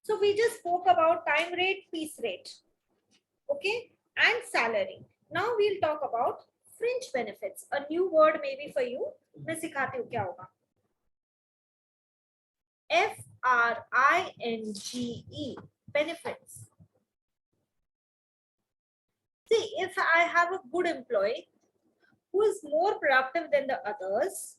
So we just spoke about time rate, piece rate, okay, and salary. Now we'll talk about fringe benefits. A new word maybe for you. मैं सिखाती हूँ क्या होगा. FRINGE, benefits. See, if I have a good employee who is more productive than the others,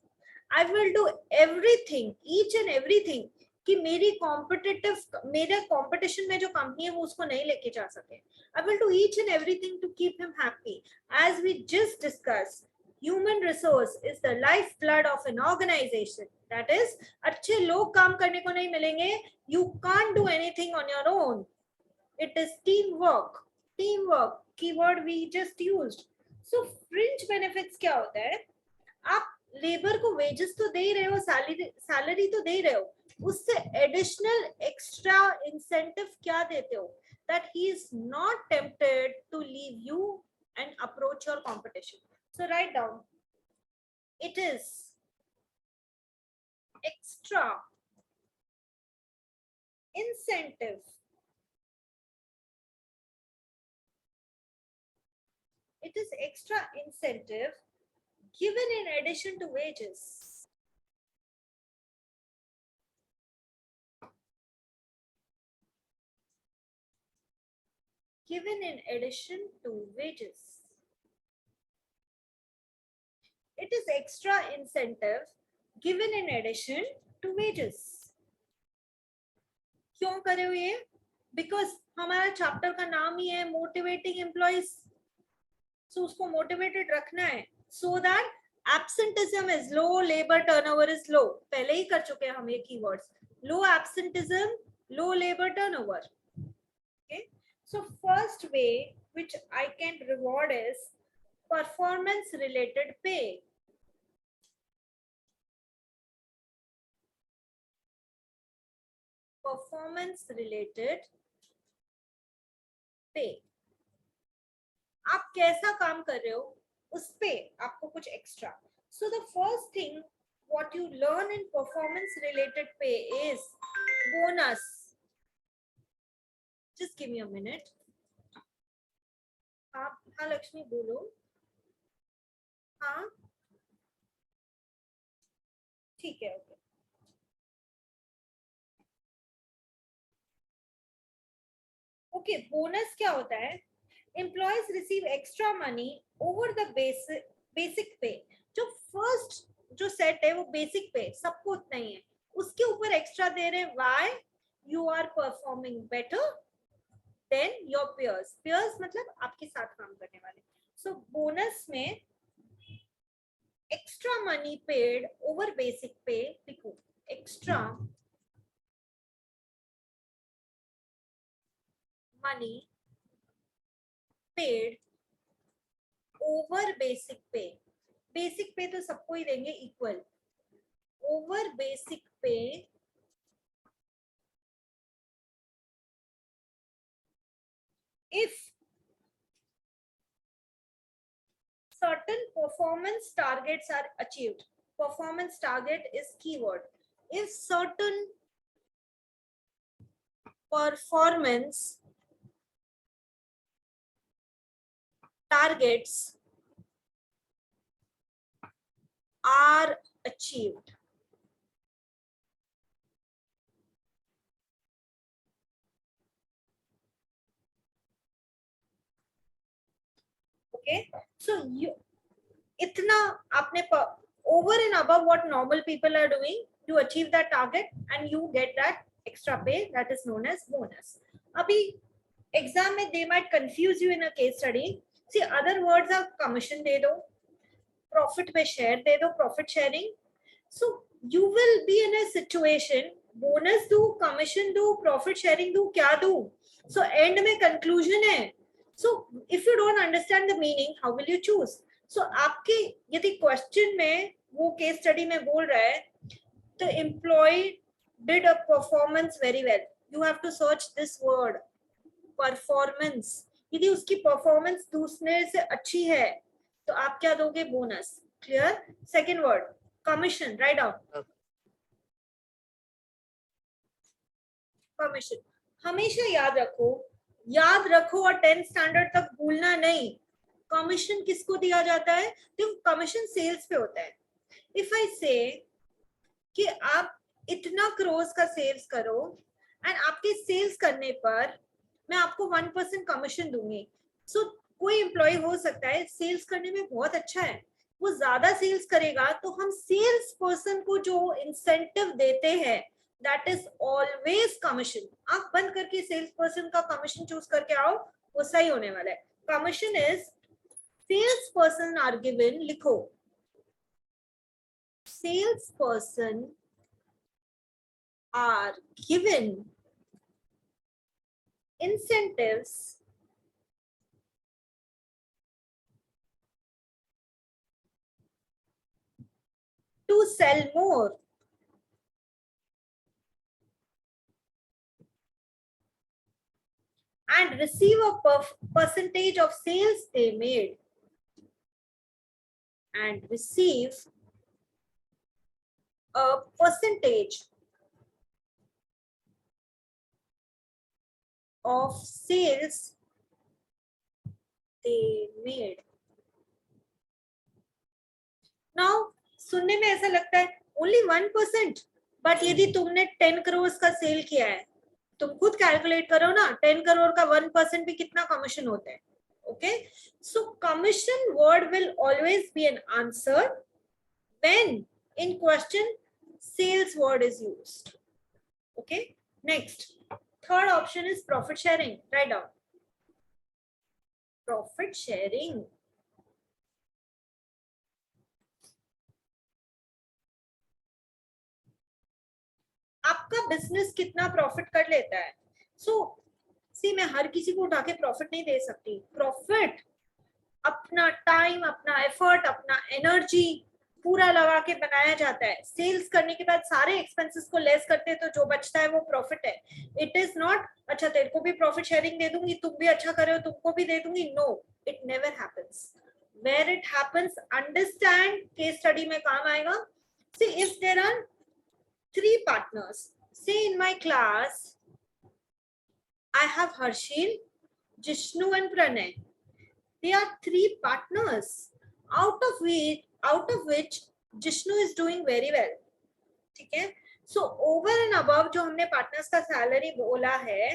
I will do everything, each and everything कि मेरी competitive मेरे competition में जो कंपनी है वो उसको नहीं लेके जा सके. I will do each and everything to keep him happy. As we just discussed, human resource is the lifeblood of an organization. That is, अच्छे लोग काम करने को नहीं मिलेंगे. You can't do anything on your own. It is teamwork. Teamwork keyword we just used. So fringe benefits क्या होता है? आप लेबर को वेजेस तो दे ही रहे हो, सैलरी तो दे ही रहे हो, उससे एडिशनल एक्स्ट्रा इंसेंटिव क्या देते हो? That he is not tempted to leave you and approach your competition. So write down. It is extra incentive. It is extra incentive given in addition to wages. Given in addition to wages. It is extra incentive given in addition to wages. क्यों करे हो ये? Because हमारा chapter का नाम ही है motivating employees. सो उसको motivated रखना है so that absenteeism is low, labor turnover is low. पहले ही कर चुके हैं हम ये keywords. Low absenteeism, low labor turnover. Okay. So first way which I can reward is performance related pay. Performance related pay. आप कैसा काम कर रहे हो उस पे आपको कुछ extra. So the first thing what you learn in performance related pay is bonus. Just give me a minute. आप हाँ लक्ष्मी बोलो. हाँ ठीक है. ओके. ओके बोनस क्या होता है? Employees receive extra money over the basic pay. जो फर्स्ट जो सेट है वो बेसिक पे सबको उतना ही है, उसके ऊपर एक्स्ट्रा दे रहे हैं. Why? You are performing better than your peers. Peers मतलब आपके साथ काम करने वाले. So bonus में extra money paid over basic pay. लिखो extra money paid over basic pay. Basic पे तो सबको ही देंगे इक्वल. ओवर बेसिक पे if certain performance targets are achieved. Performance target is keyword. If certain performance targets are achieved. Okay, so you itna aapne over and above what normal people are doing, you achieve that target and you get that extra pay, that is known as bonus. Abhi exam mein they might confuse you in a case study. See, other words are commission de do, profit पे share दे दो, profit sharing. So you will be in a situation, bonus do, commission do, profit sharing do, क्या do? So end में conclusion है. So if you don't understand the meaning, how will you choose? So आपके यदि question में वो case study में बोल रहा है, the employee did a performance very well. You have to search this word, performance. यदि उसकी performance दूसरे से अच्छी है तो आप क्या दोगे? Bonus. Clear? Second word commission. Write down commission. हमेशा याद रखो और 10th स्टैंडर्ड तक भूलना नहीं। कमीशन किसको दिया जाता है? तो कमीशन सेल्स पे होता है। इफ आई से कि आप इतना क्रोर्स का सेल्स करो एंड आपके सेल्स करने पर मैं आपको 1% कमीशन दूंगी। सो कोई एम्प्लॉय हो सकता है सेल्स करने में बहुत अच्छा है, वो ज्यादा सेल्स करेगा, तो हम सेल्स पर्सन को जो इंसेंटिव देते हैं दैट इज ऑलवेज कमीशन। आप बंद करके सेल्स पर्सन का कमीशन चूज करके आओ, वो सही होने वाला है। Commission is sales person are given, लिखो sales person are given incentives to sell more and receive a percentage of sales they made and receive a percentage of sales they made. Now सुनने में ऐसा लगता है only 1%, but यदि तुमने 10 करोड़ का cell किया है, तुम खुद कैलकुलेट करो ना, 10 करोड़ का 1% भी कितना कमीशन होता है। Okay, so commission word will always be an answer when in question sales word is used. Okay, next, third option is profit sharing. Write down profit sharing. आपका बिजनेस कितना प्रॉफिट कर लेता है? सी मैं हर किसी को उठा के प्रॉफिट नहीं दे सकती। प्रॉफिट अपना टाइम, अपना एफर्ट, अपना एनर्जी पूरा लगा के बनाया जाता है। सेल्स करने के बाद सारे एक्सपेंसेस को लेस करते हैं तो जो बचता है वो प्रॉफिट है। इट इज नॉट अच्छा तेरे को भी प्रॉफिट शेयरिंग दे दूंगी, तुम भी अच्छा करे हो तुमको भी दे दूंगी। No, it never happens. Where it happens, understand, case study में काम आएगा। See if there are 3 partners, say in my class I have Harshil, Jishnu and Pranay. They are 3 partners, out of which Jishnu is doing very well. ठीक है, so over and above जो हमने partners का salary बोला है,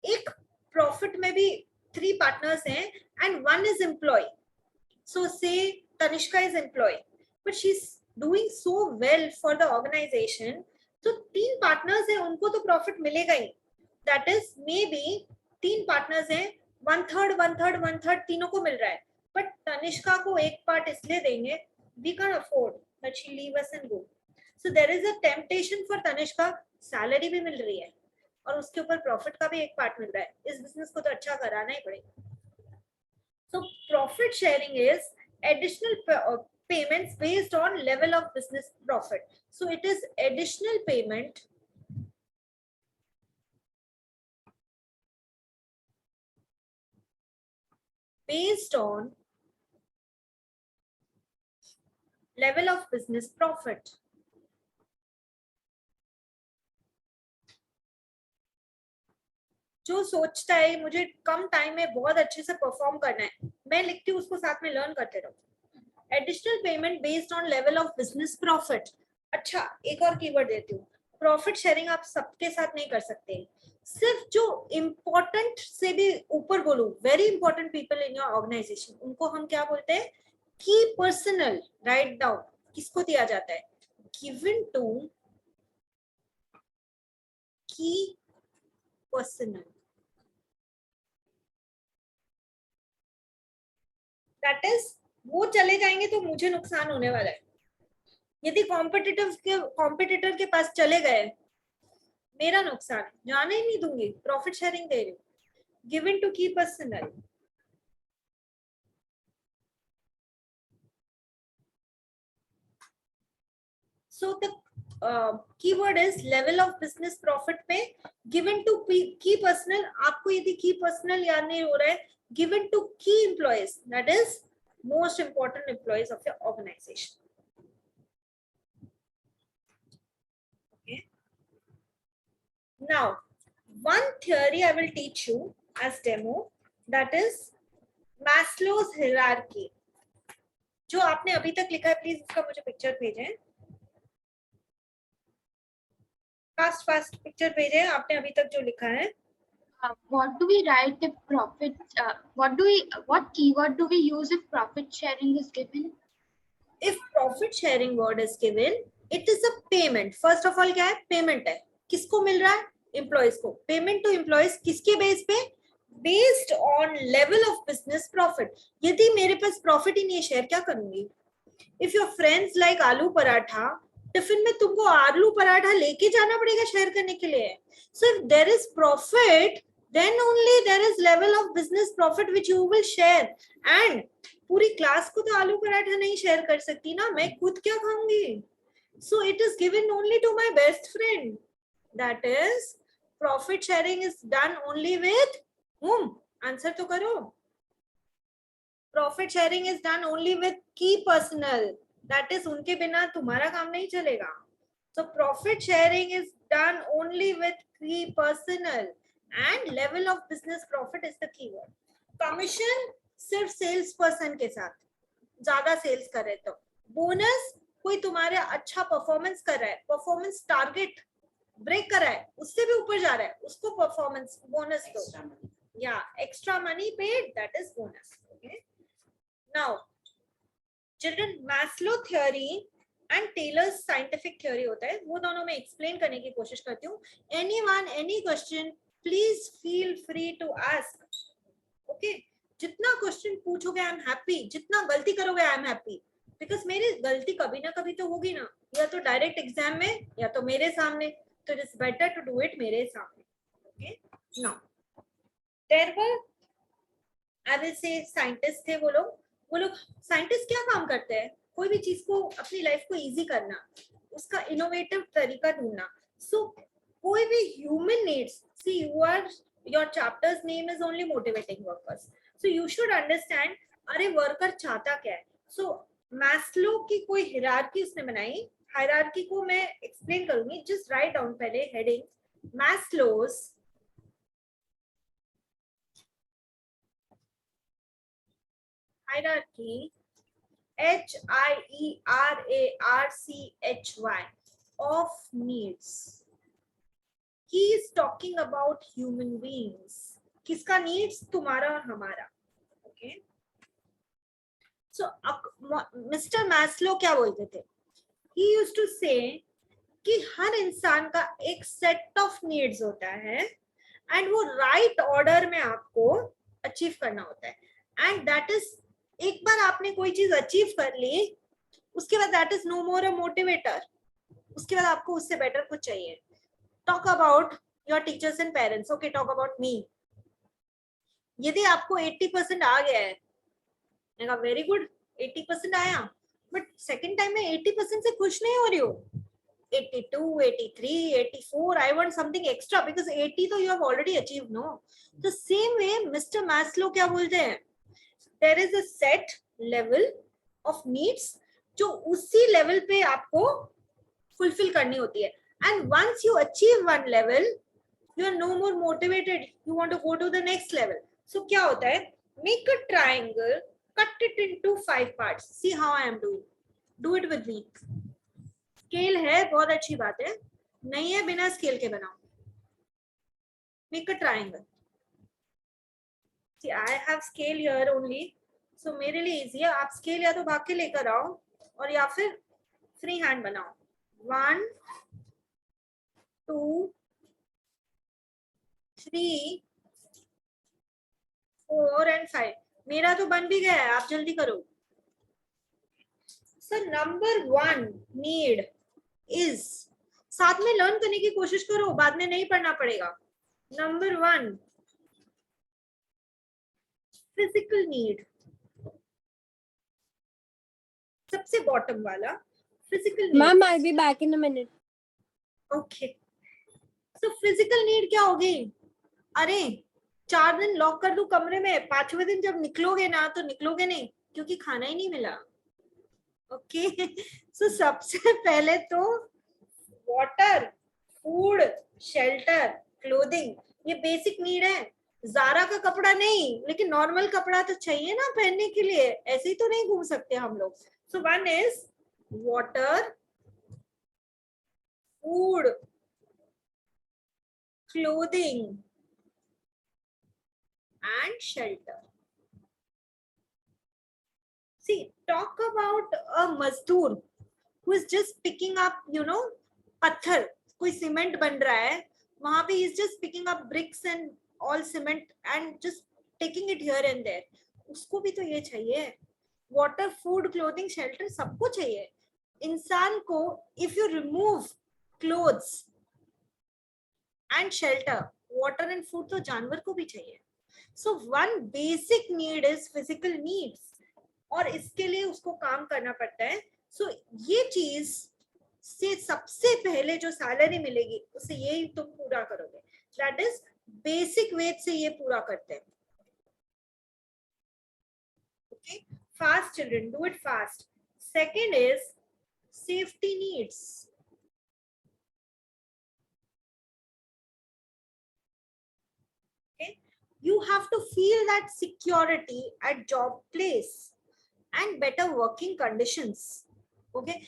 एक profit में भी 3 पार्टनर्स हैं and 1 is employ. So say Tanishka is employ but she is doing so well for the organisation, तो 3 पार्टनर्स हैं, उनको तो प्रॉफिट मिलेगा ही। That is maybe 3 partners हैं, 1/3 तीनों को मिल रहा है, बट तनिष्का को एक पार्ट इसलिए देंगे we can't afford that she leave us and go. So there is a temptation for Tanishka, salary भी मिल रही है और उसके ऊपर प्रॉफिट का भी एक पार्ट मिल रहा है, इस बिजनेस को तो अच्छा कराना ही पड़ेगा। So profit sharing is additional payments based on level of business profit. So it is additional payment based on level of business profit. जो सोचता है मुझे कम टाइम में बहुत अच्छे से परफॉर्म करना है, मैं लिखती हूँ उसको साथ में लर्न करते रहो। Additional payment based on level of business profit. अच्छा, एक और कीवर्ड देती हूँ, प्रॉफिट शेयरिंग आप सबके साथ नहीं कर सकते, सिर्फ जो इम्पोर्टेंट से भी ऊपर बोलूं, very important people in your organisation, उनको हम क्या बोलते हैं? की पर्सनल। राइट डाउन, किसको दिया जाता है? Given to key personal. That is, वो चले जाएंगे तो मुझे नुकसान होने वाला है। यदि कॉम्पिटिटर के पास चले गए, मेरा नुकसान, जाने ही नहीं दूंगी, प्रॉफिट शेयरिंग दे रही हूँ। Given to key personnel. So the keyword is level of business profit पे गिवन टू की पर्सनल। आपको यदि की पर्सनल याद नहीं हो रहा है, given to key employees, that is most important employees of your organisation. Now one theory I will teach you as demo, that is Maslow's hierarchy. जो आपने अभी तक लिखा है प्लीज उसका मुझे पिक्चर भेजें, फास्ट पिक्चर भेजें आपने अभी तक जो लिखा है. What do we write if profit? What keyword do we use if profit sharing is given? If profit sharing word is given, it is a payment. First of all क्या है? Payment है. किसको मिल रहा है? एम्प्लॉयज को. Payment to employees किसके base पे? Based on level of business profit. यदि मेरे पास प्रॉफिट ही नहीं है, शेयर क्या करूंगी? इफ योर फ्रेंड्स लाइक आलू पराठा, टिफिन में तुमको आलू पराठा लेके जाना पड़ेगा शेयर करने के लिए. So if there is profit, then only there is level of business profit which you will share. And पूरी क्लास को तो आलू पराठा नहीं शेयर कर सकती ना, मैं खुद क्या खाऊंगी? So it is given only to my best friend. That is, profit sharing is done only with whom? Answer तो करो. Profit sharing is done only with key personnel. That is, उनके बिना तुम्हारा काम नहीं चलेगा. So profit sharing is done only with key personnel. And level of business profit is the keyword. Commission सिर्फ sales person के साथ, ज्यादा सेल्स करे तो. बोनस कोई तुम्हारे अच्छा परफॉर्मेंस कर रहा है, परफॉर्मेंस टारगेट ब्रेक कर रहा है, उससे भी ऊपर जा रहा है, उसको परफॉर्मेंस बोनस दो. या extra money paid, that is bonus. Okay. Now children, Maslow theory and Taylor's scientific theory होता है, वो दोनों मैं एक्सप्लेन करने की कोशिश करती हूँ. Anyone any question please feel free to ask. Okay. जितना क्वेश्चन पूछोगे आई एम हैप्पी, जितना गलती करोगे आई एम हैप्पी, बिकॉज मेरी गलती कभी ना कभी तो होगी ना, या तो डायरेक्ट एग्जाम में या तो मेरे सामने. तो it is better to do it मेरे सामने. Okay. Now there were, I will say scientist थे वो लोग साइंटिस्ट क्या काम करते हैं? कोई भी चीज को, अपनी लाइफ को इजी करना, उसका इनोवेटिव तरीका ढूंढना. सो कोई भी human needs, see your chapters name is only motivating workers. So you should understand, अरे वर्कर चाहता क्या है. So मैस्लो की कोई हायरार्की उसने बनाई. हायरार्की को मैं एक्सप्लेन करूंगी. जस्ट राइट डाउन पहले heading, Maslow's hierarchy, HIERARCHY of needs. He is talking about human beings. किसका नीड्स? तुम्हारा और हमारा. ओके. सो मिस्टर मैस्लो क्या बोलते थे? ही यूज्ड टू से कि हर इंसान का एक सेट ऑफ नीड्स होता है एंड वो राइट ऑर्डर में आपको अचीव करना होता है. एंड दैट इज, एक बार आपने कोई चीज अचीव कर ली, उसके बाद that is no more a motivator. उसके बाद आपको उससे बेटर कुछ चाहिए. Talk about your teachers and parents. Okay, talk about me. यदि आपको 80% आ गया है, मैं कहा वेरी गुड, 80% आया, बट सेकंड टाइम में 80% से खुश नहीं हो रही हो. 82, 83, 84, I want something extra because 80 तो you have already achieved, no? The same way Mr. Maslow क्या बोलते हैं? There is a set level of needs जो उसी लेवल पे आपको फुलफिल करनी होती है. And once you achieve one level, you are no more motivated. You want to go to the next level. So क्या होता है? Make a triangle, cut it into 5 parts. See how I am doing. Do it with me. Scale है, बहुत अच्छी बात है. नहीं है, बिना स्केल के बनाओ. Make a triangle. See, I have scale here only, so मेरे लिए easy है. आप स्केल या तो भाग के लेकर आओ और या फिर फ्री हैंड बनाओ. 1, 2, 3, 4 and 5. मेरा तो बन भी गया है, आप जल्दी करो. सर नंबर 1 नीड इज, साथ में लर्न करने की कोशिश करो, बाद में नहीं पढ़ना पड़ेगा. नंबर 1 फिजिकल नीड, सबसे बॉटम वाला physical need. Ma'am I be back in a minute. Okay. So physical need क्या होगी? अरे 4 दिन लॉक कर दो कमरे में, 5वें दिन जब निकलोगे ना तो निकलोगे नहीं, क्योंकि खाना ही नहीं मिला. ओके. सो सबसे पहले तो वाटर, फूड, शेल्टर, क्लोथिंग, ये बेसिक नीड है। जारा का कपड़ा नहीं, लेकिन नॉर्मल कपड़ा तो चाहिए ना पहनने के लिए, ऐसे ही तो नहीं घूम सकते हम लोग। So one is water, food, clothing and shelter. See, talk about a mazdoor who is just picking up, पत्थर, कोई सीमेंट बन रहा है वहां पे, is just picking up bricks and all cement and just taking it here and there. उसको भी तो ये चाहिए, water, food, clothing, shelter सबको चाहिए। इंसान को if you remove clothes and shelter, water and food तो जानवर को भी चाहिए। So one basic need is physical needs, और इसके लिए उसको काम करना पड़ता है। So ये चीज से सबसे पहले जो सैलरी मिलेगी उसे यही तुम पूरा करोगे। That is basic wage से ये पूरा करते हैं। Okay, fast children, do it fast. Second is safety needs. Okay, you have to feel that security at job place and better working conditions. Okay,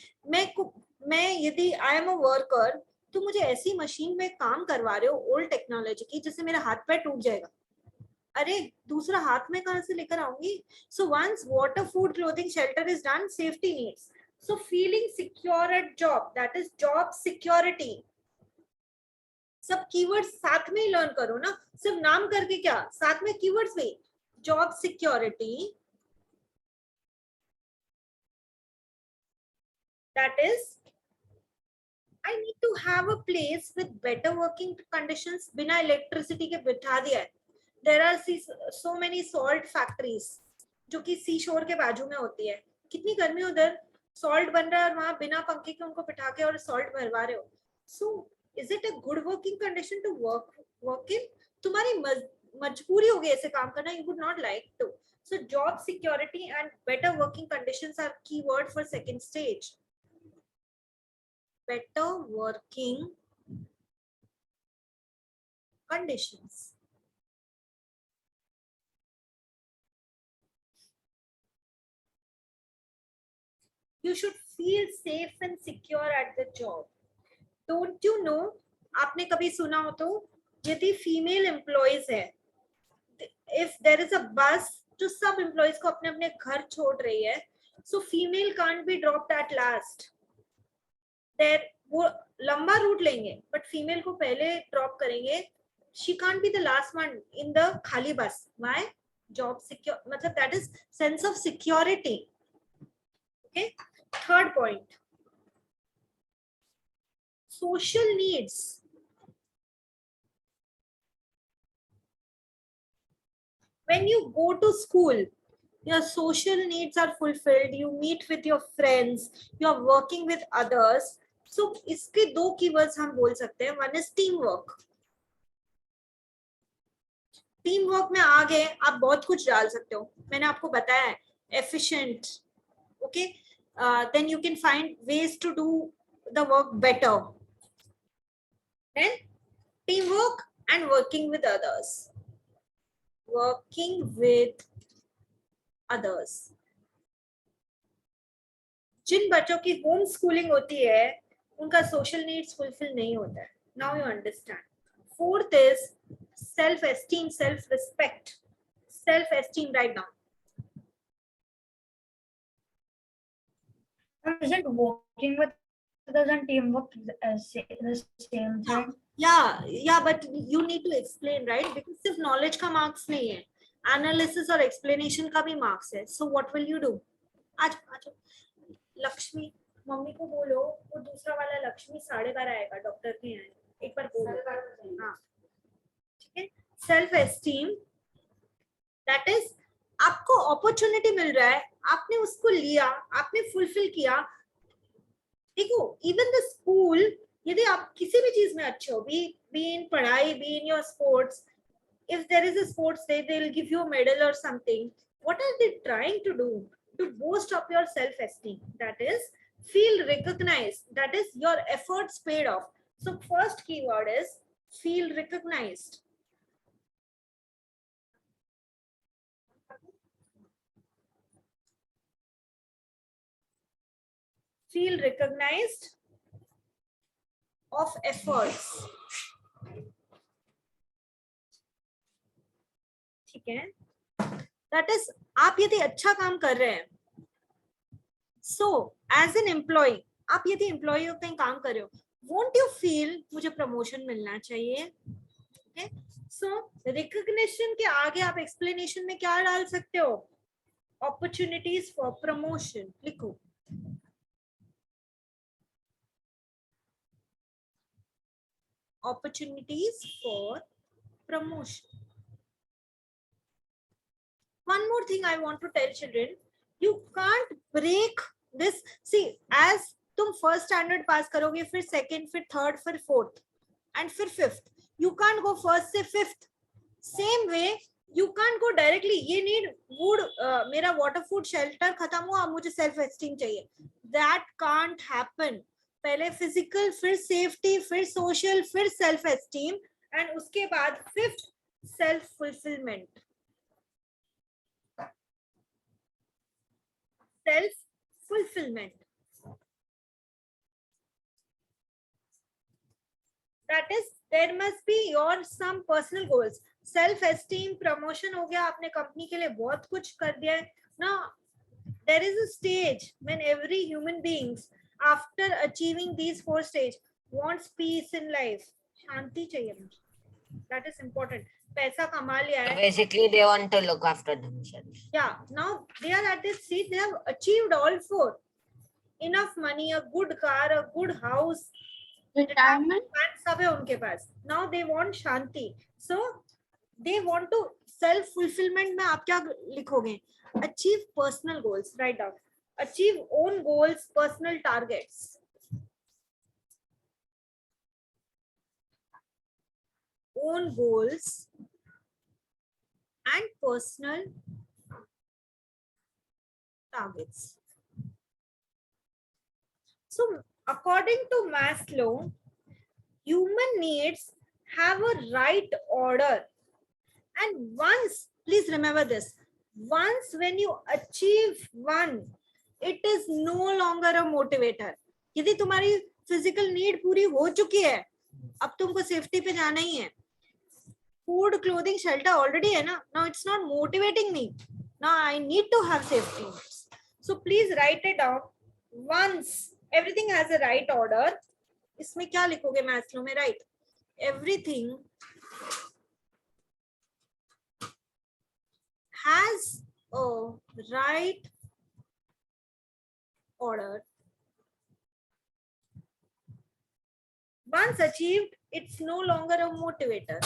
मैं यदि आई एम अ वर्कर, तो मुझे ऐसी मशीन में काम करवा रहे हो ओल्ड टेक्नोलॉजी की, जिससे मेरा हाथ पैर टूट जाएगा, अरे दूसरा हाथ में कहां से लेकर आऊंगी। So once water, food, clothing, shelter is done, safety needs, so feeling secure at job, that is job security. सब कीवर्ड्स साथ में ही लर्न करो ना, सिर्फ नाम करके क्या, साथ में कीवर्ड्स भी। Job security, that is I need to have a place with better working conditions। बिना इलेक्ट्रिसिटी के बिठा दिया है। There are so many salt factories जो कि सी शोर के बाजू में होती है, कितनी गर्मी उधर, सॉल्ट बन रहा है और वहां बिना पंखे के उनको बिठा के और सॉल्ट भरवा रहे हो। So is it a good working condition to work in? तुम्हारी मजबूरी होगी ऐसे काम करना, you would not like to. So job security and better working conditions are keyword for second stage. better working conditions. You should feel safe and secure at the job. Don't you know, आपने कभी सुना हो तो, यदि female employees है, if there is a bus जो सब employees को अपने अपने घर छोड़ रही है, so female can't be dropped at last. There वो लंबा रूट लेंगे बट फीमेल को पहले ड्रॉप करेंगे। She can't be the last one in the खाली बस। व्हाई? जॉब सिक्योर, मतलब that is sense of security. Okay, third point, social needs. when you go to school, your social needs are fulfilled, you meet with your friends, you are working with others. So इसके दो keywords हम बोल सकते हैं। One is team work. Team work में आगे आप बहुत कुछ डाल सकते हो, मैंने आपको बताया है, efficient. Okay, then you can find ways to do the work better. Then team work and working with others. Working with others. जिन बच्चों की होम स्कूलिंग होती है उनका सोशल नीड्स फुलफिल नहीं होता है। Now you understand. Fourth is self esteem, self respect. Self esteem, write down. Isn't working with others and teamwork the same thing? Yeah, but you need to explain, right? Because सिर्फ knowledge का marks नहीं है, analysis और explanation का भी marks है। So what will you do? आज Lakshmi, mummy को बोलो वो दूसरा वाला लक्ष्मी 12:30 आएगा डॉक्टर के यहाँ, एक बार बोलो। हाँ ठीक है। सेल्फ एस्टीम, दैट इज आपको अपॉर्चुनिटी मिल रहा है, आपने उसको लिया, आपने फुलफिल किया। देखो इवन द स्कूल, यदि आप किसी भी चीज में अच्छे हो, बी इन पढ़ाई, be in your sports, if there is a sports day, they will give you a medal or something. What are they trying to do? To boost up your self-esteem. That is, feel recognized. That is, your efforts paid off. So first keyword is feel recognized. feel recognized of efforts. ठीक है, that is आप यदि अच्छा काम कर रहे हैं, so as an employee, आप यदि एम्प्लॉय हो कहीं काम कर रहे हो, won't you feel मुझे प्रमोशन मिलना चाहिए? okay? So recognition के आगे आप explanation में क्या डाल सकते हो? Opportunities for promotion लिखो. Opportunities for promotion. One more thing I want to tell children, you can't break this. See, as तुम first standard pass करोगे, फिर second, फिर third, फिर fourth, and फिर fifth. You can't go first से fifth. Same way, you can't go directly. ये need food, मेरा water, food, shelter खत्म हुआ, मुझे self esteem चाहिए. That can't happen. पहले physical, फिर safety, फिर social, फिर self esteem, and उसके बाद fifth self fulfillment. Self fulfillment. That is, there must be your some personal goals. Self esteem, promotion हो गया, आपने company के लिए बहुत कुछ कर दिया है. Now there is a stage when every human beings after achieving these 4 stages wants peace in life. शांति चाहिए मुझे. That is important. पैसा कमा लिया है. Basically, they want to look after themselves. Yeah, now they are at this stage, they have achieved all 4. Enough money, a good car, a good house, Retirement. सब है उनके पास. Now they want Shanti. So they want to self fulfillment में आप क्या लिखोगे? Achieve personal goals. Write down. Achieve own goals, personal targets. Own goals and personal targets. So according to Maslow, human needs have a right order, and once, please remember this, once when you achieve one, it is no longer a motivator. यदि तुम्हारी physical need पूरी हो चुकी है, अब तुमको safety पे जाना ही है. Food, clothing, shelter already है ना. Now it's not motivating me. Now I need to have safety needs. So please write it down. Once everything has a right order, इसमें क्या लिखोगे मैस्लो में? Right, everything has a right order. Once achieved, it's no longer a motivator.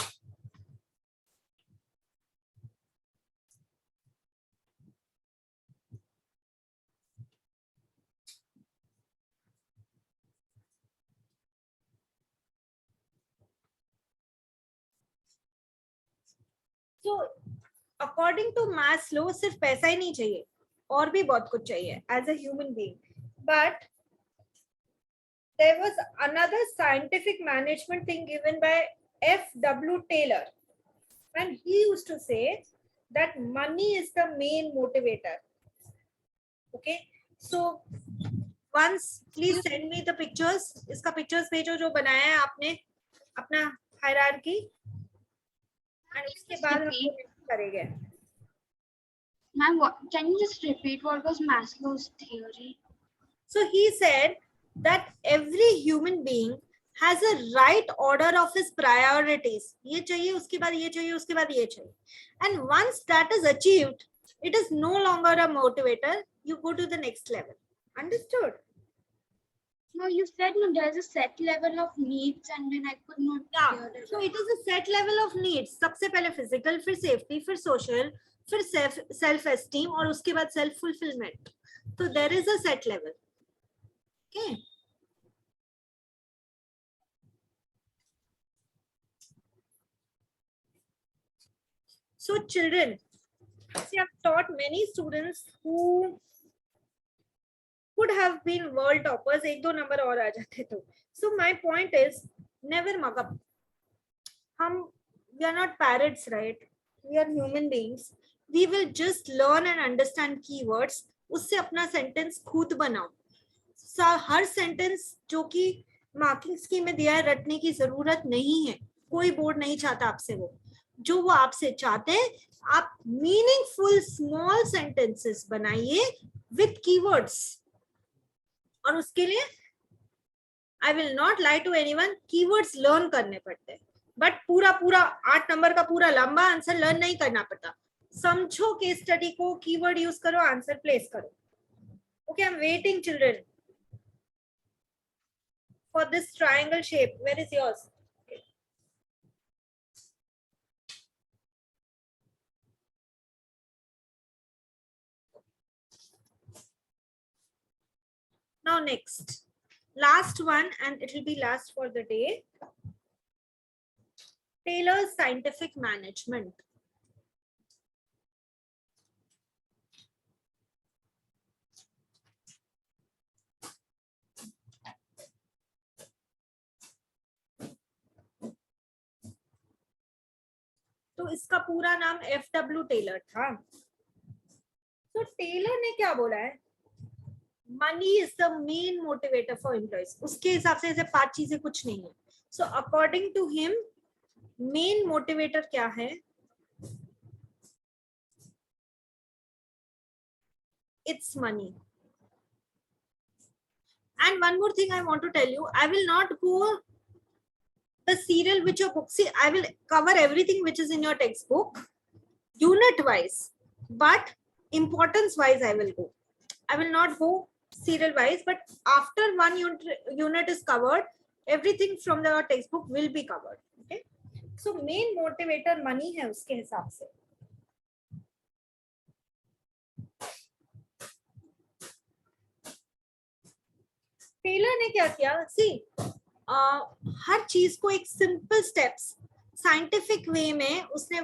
So according to Maslow, सिर्फ पैसा ही नहीं चाहिए, और भी बहुत कुछ चाहिए as a human being. But there was another scientific management thing given by F.W. Taylor, and he used to say that money is the main motivator. Okay, so once please send me the pictures. इसका pictures भेजो जो बनाया है आपने अपना hierarchy, and उसके बाद हम करेंगे. Ma'am, can you just repeat what was Maslow's theory? So he said that every human being has a right order of his priorities. ये चाहिए, उसके बाद ये चाहिए, उसके बाद ये चाहिए. And once that is achieved, it is no longer a motivator. You go to the next level. Understood? No, you said no, there's a set level of needs, and then I could not Yeah. hear it. So it is a set level of needs. सबसे पहले physical, फिर safety, फिर social, फिर self esteem, और उसके बाद self fulfillment. So there is a set level. Okay. So children, see, I've taught many students who could have been world toppers. एक दो number और आ जाते तो. So my point is, never mug up. We are not parrots, right? We are human beings. We will just learn and understand keywords. उससे अपना sentence खुद बनाओ. हर sentence जो कि मार्किंग स्कीम में दिया है रटने की जरूरत नहीं है, कोई बोर्ड नहीं चाहता आपसे जो वो आपसे चाहते हैं आप मीनिंगफुल स्मॉल सेंटेंसेस बनाइए विथ कीवर्ड्स। और उसके लिए I will not lie to anyone, keywords learn करने पड़ते हैं, बट पूरा पूरा 8 नंबर का पूरा लंबा आंसर लर्न नहीं करना पड़ता। समझो केस स्टडी को, कीवर्ड यूज करो, आंसर प्लेस करो। Okay, I am waiting children for this triangle shape. Where is yours? Okay. Now next, last one, and it will be last for the day. Taylor's scientific management. तो इसका पूरा नाम FW Taylor था। तो Taylor ने क्या बोला है, money is the main motivator for employees. उसके हिसाब से ऐसे 5 चीजें कुछ नहीं है। So according to him main motivator क्या है, it's money. And one more thing I want to tell you, I will not go the serial which your book, see I will cover everything which is in your textbook unit wise, but importance wise I will go. I will not go serial wise, but after one unit is covered, everything from the textbook will be covered. Okay, so main motivator money है उसके हिसाब से। Taylor ने क्या किया, सी हर चीज को एक सिंपल स्टेप्स साइंटिफिक वे में उसने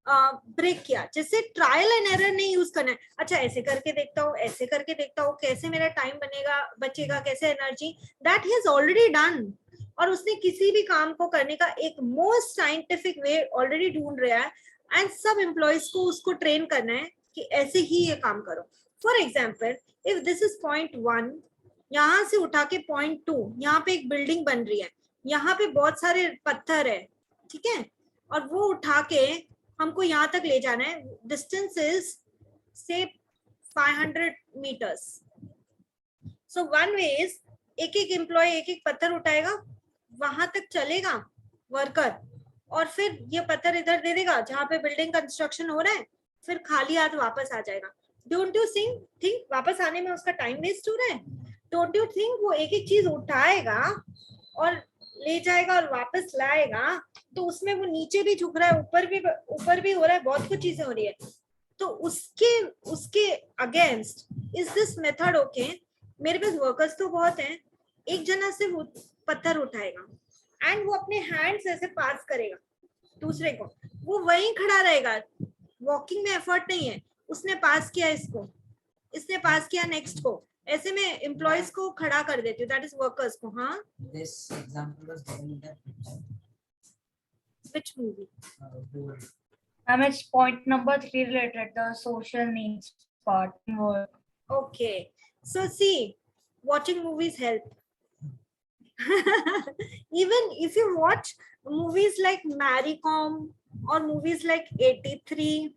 ब्रेक किया। जैसे ट्रायल एंड एरर नहीं यूज करना है, अच्छा ऐसे करके देखता हूँ, ऐसे करके देखता हूँ, कैसे मेरा टाइम बनेगा बचेगा, कैसे energy, that he is already done. और उसने किसी भी काम को करने का एक मोस्ट साइंटिफिक वे ऑलरेडी ढूंढ रहा है, एंड सब एम्प्लॉयज को उसको ट्रेन करना है कि ऐसे ही ये काम करो। For example if this is point 1, यहाँ से उठा के पॉइंट 2, यहाँ पे एक बिल्डिंग बन रही है, यहाँ पे बहुत सारे पत्थर है, ठीक है, और वो उठा के हमको यहाँ तक ले जाना है। डिस्टेंस इज से 500 meters. So one way is एक एक एम्प्लॉय एक एक पत्थर उठाएगा, वहां तक चलेगा वर्कर, और फिर ये पत्थर इधर दे देगा जहाँ पे बिल्डिंग कंस्ट्रक्शन हो रहा है, फिर खाली हाथ वापस आ जाएगा। डोंट यू थिंक वापस आने में उसका टाइम वेस्ट हो रहा है? डोंट यू थिंक वो एक एक चीज उठाएगा और ले जाएगा और वापस लाएगा, तो उसमें वो नीचे भी झुक रहा है, ऊपर भी हो रहा है, बहुत कुछ चीजें हो रही है। तो उसके against is this method okay, मेरे पास वर्कर्स तो बहुत हैं, एक जना से वो पत्थर उठाएगा एंड वो अपने हैंड्स ऐसे पास करेगा दूसरे को, वो वहीं खड़ा रहेगा, वॉकिंग में एफर्ट नहीं है, उसने पास किया इसको, इसने पास किया नेक्स्ट को, ऐसे में एम्प्लॉयज को खड़ा कर देती हूँ, दैट इज वर्कर्स को। हाँ, This example was given in the picture. which movie? It's point number 3 related, the social needs part. Okay, so see, watching movies help. Even if you watch movies like Mary Kom or movies like 83,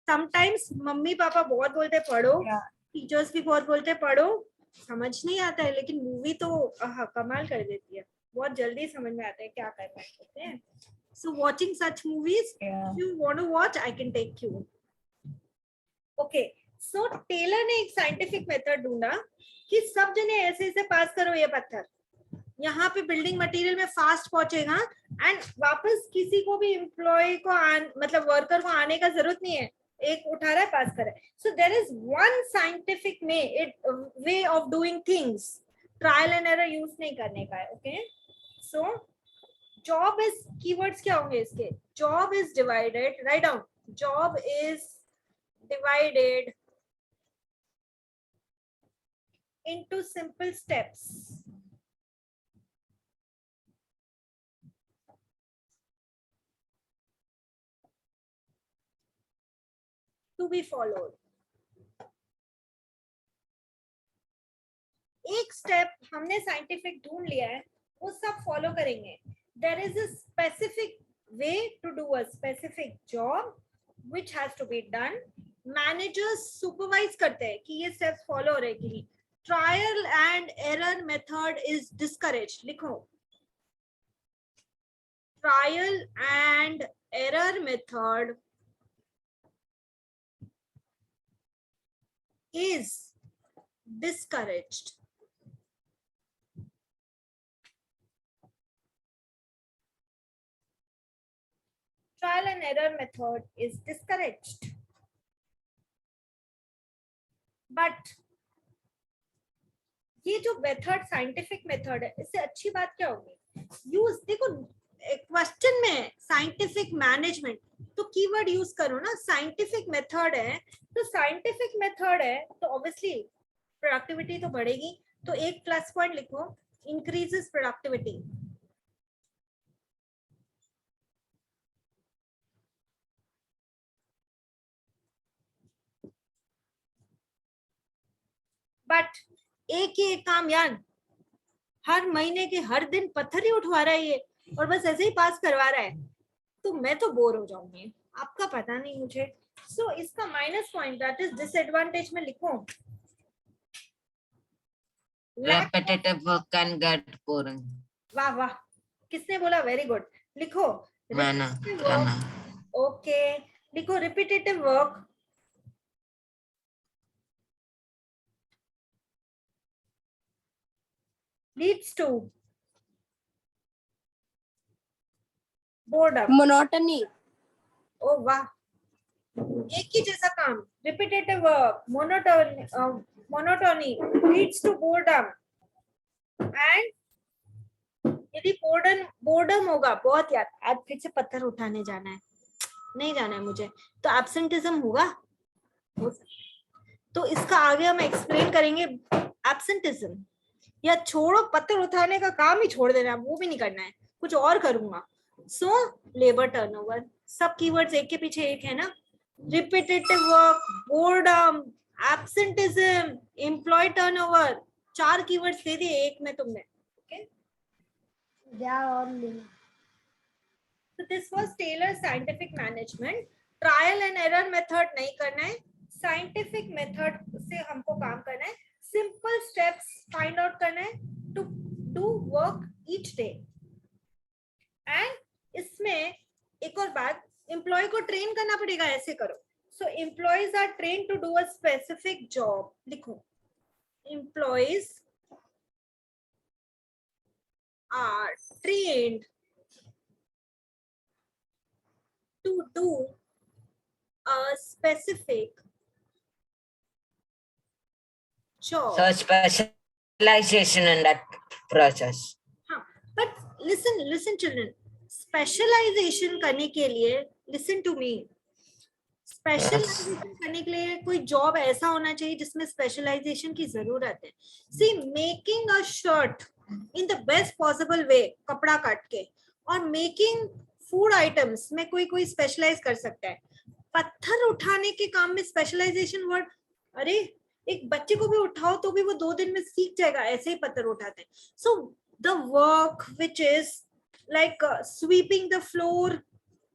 sometimes mummy papa बहुत बोलते पढ़ो, teachers भी बहुत बोलते पढ़ो, समझ नहीं आता है, लेकिन मूवी तो कमाल कर देती है, बहुत जल्दी समझ में आता है क्या करना है, कहते हैं। So watching such movies, if you want to watch, I can take you. Okay, so Taylor ने एक साइंटिफिक मेथड ढूंढा कि सब जने ऐसे ऐसे पास करो ये पत्थर, यहाँ पे बिल्डिंग मटेरियल में फास्ट पहुंचेगा एंड वापस किसी को भी एम्प्लॉय को मतलब वर्कर को आने का जरूरत नहीं है, एक उठा रहा है पास कर रहा है। So there is one scientific way of doing things, trial and error use नहीं करने का है। Okay, so job is, keywords क्या होंगे इसके, job is divided, right down, job is divided into simple steps to be followed. एक step हमने scientific ढूंढ लिया है, वो सब फॉलो करेंगे. There is a specific way to do a specific job which has to be done. Managers supervise करते हैं कि ये स्टेप्स फॉलो हो रहे कि नहीं. Trial and error method is discourage. लिखो, trial and error method is discouraged. Trial and error method is discouraged. But ये जो मेथड साइंटिफिक मेथड है, इससे अच्छी बात क्या होगी? यूज देखो, क्वेश्चन में साइंटिफिक मैनेजमेंट तो कीवर्ड यूज करो ना. साइंटिफिक मेथड है तो साइंटिफिक मेथड है तो ऑब्वियसली प्रोडक्टिविटी तो बढ़ेगी. तो एक प्लस पॉइंट लिखो, इंक्रीजेस प्रोडक्टिविटी. बट एक काम यार, हर महीने के हर दिन पत्थर ही उठवा रहा है ये और बस ऐसे ही पास करवा रहा है, तो मैं तो बोर हो जाऊंगी. आपका पता नहीं मुझे. सो इसका minus point that is disadvantage में लिखो. Repetitive work can get boring. वाह वाह, किसने बोला? Very good. लिखो मैंने ओके. लिखो repetitive work leads to boredom. monotony. ओ वाह, एक ही जैसा काम, repetitive work, monotony leads to boredom. And यदि बोर्डम होगा बहुत, यार आज फिर से पत्थर उठाने जाना है, नहीं जाना है मुझे, तो एब्सेंटिज्म होगा. तो इसका आगे हम एक्सप्लेन करेंगे. एब्सेंटिज्म या छोड़ो, पत्थर उठाने का काम ही छोड़ देना, वो भी नहीं करना है, कुछ और करूंगा. सो लेबर टर्नओवर, सब कीवर्ड्स एक के पीछे एक है ना. Repetitive work, boredom, absenteeism, employ turnover, 4 keywords दे दिए एक में तुमने. They are all linked. So this was Taylor's scientific management. Trial and error method नहीं करना है, साइंटिफिक मेथड से हमको काम करना है. सिंपल स्टेप्स फाइंड आउट करना है to do work each day. And इसमें एक और बात, एम्प्लॉय को ट्रेन करना पड़ेगा. ऐसे करो. So employees are train to do a specific job. लिखो, employees are trained to do a specific job. So specialization in that process. But listen children, specialization करने के लिए, listen to me, स्पेशलाइजेशन करने के लिए कोई जॉब ऐसा होना चाहिए जिसमें स्पेशलाइजेशन की जरूरत है. See, making a shirt in the best possible way, कपड़ा काट के, और मेकिंग फूड आइटम्स में कोई स्पेशलाइज कर सकता है. पत्थर उठाने के काम में स्पेशलाइजेशन वर्ड, अरे एक बच्चे को भी उठाओ तो भी वो 2 दिन में सीख जाएगा, ऐसे ही पत्थर उठाते हैं. So the work which is like sweeping the floor,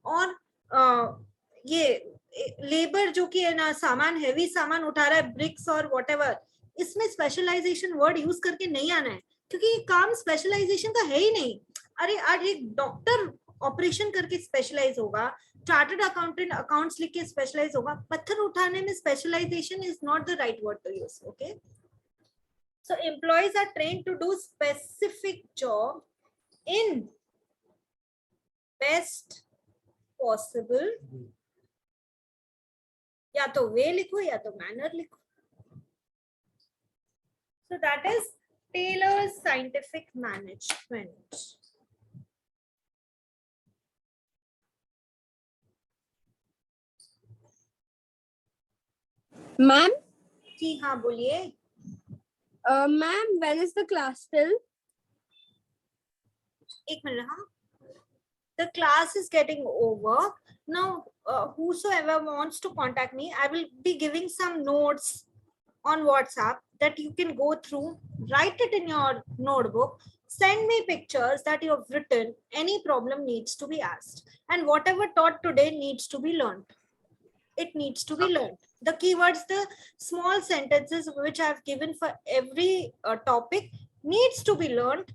और ये लेबर जो कि है ना, सामान, हैवी सामान उठा रहा है, ब्रिक्स और व्हाटएवर, इसमें स्पेशलाइजेशन वर्ड यूज करके नहीं आना है, क्योंकि ये काम स्पेशलाइजेशन का है ही नहीं. अरे आज एक डॉक्टर ऑपरेशन करके स्पेशलाइज होगा, चार्टर्ड अकाउंटेंट अकाउंट्स लिख के स्पेशलाइज होगा. पत्थर उठाने में specialisation is not the right word to use. Okay, so employees are trained to do specific job in best possible, या तो वे लिखो या तो मैनर लिखो. So that is Taylor's scientific management. Ma'am, जी हाँ बोलिए. ma'am, when is the class till? एक minute. हाँ, the class is getting over now. Whosoever wants to contact me, I will be giving some notes on WhatsApp that you can go through, write it in your notebook, send me pictures that you have written. Any problem needs to be asked, and whatever taught today needs to be learned. It needs to be learned. The keywords, the small sentences which I have given for every topic needs to be learned.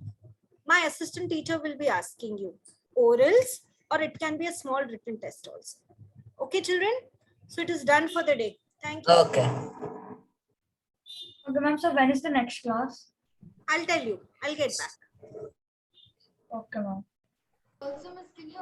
My assistant teacher will be asking you orals, or it can be a small written test also. Okay, children? So it is done for the day. Thank you. Okay. Okay, ma'am. So when is the next class? I'll tell you. I'll get back. Okay, ma'am. Also, Miss, can you